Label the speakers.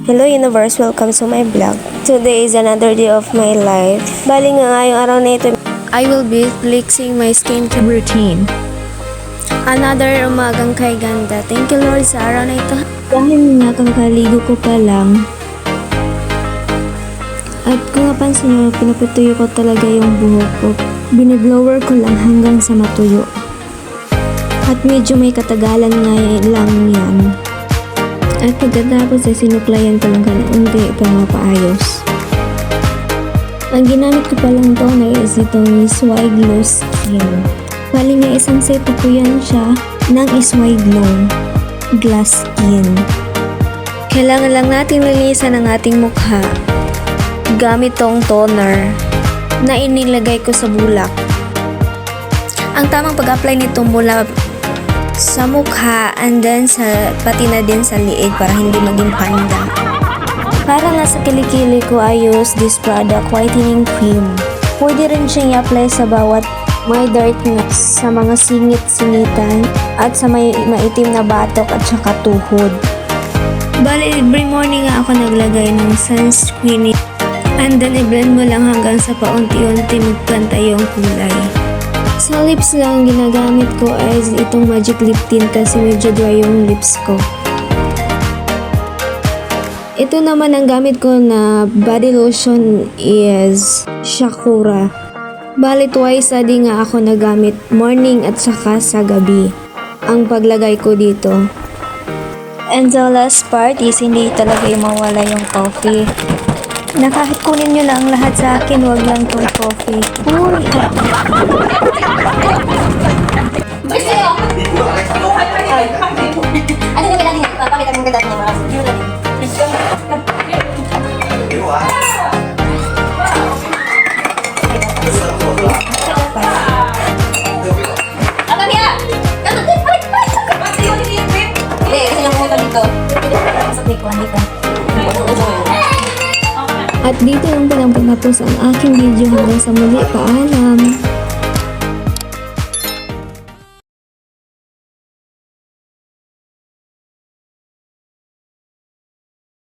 Speaker 1: Hello universe, welcome to my vlog. Today is another day of my life. Bali nga ngayong araw na ito, I will be flexing my skincare routine. Another umagang kay ganda. Thank you Lord sa araw na ito. Dahil nga kakaligo ko pa lang. At kung napansin nyo, pinapatuyo ko talaga yung buhok ko. Biniblower ko lang hanggang sa matuyo. At medyo may katagalan nga lang yan. At pagkatapos ay sinuklayan ko lang unti para mapaayos. Ang ginamit ko palang toner is itong Isway Glow Skin. Bali nga isang set ko yan siya ng Isway Glow Glass Skin. Kailangan lang natin linisan ang ating mukha gamit tong toner na inilagay ko sa bulak. Ang tamang pag-apply nito mula sa mukha and then pati na din sa liig para hindi maging panda. Para nga sa kilikili ko I use this product whitening cream. Pwede rin siyang i-apply sa bawat may dirt na sa mga singit-singitan at sa may maitim na batok at saka tuhod. Bali, every morning nga ako naglagay ng sunscreen and then i-blend mo lang hanggang sa paunti-unti magpantay yung kulay. Sa lips lang ginagamit ko ay itong Magic Lip Tint kasi medyo dry yung lips ko. Ito naman ang gamit ko na body lotion is Shakura. Bali twice a day nga ako nagamit, morning at saka sa gabi ang paglagay ko dito. And the last part is hindi talaga mawala yung coffee. Na kahit kunin nyo lang lahat sa akin, wag lang tong coffee. Uy!
Speaker 2: Ano yung natin? Papakita mong ganda niya.
Speaker 1: At dito lang palang patapos ang aking video hanggang sa muli. Paalam!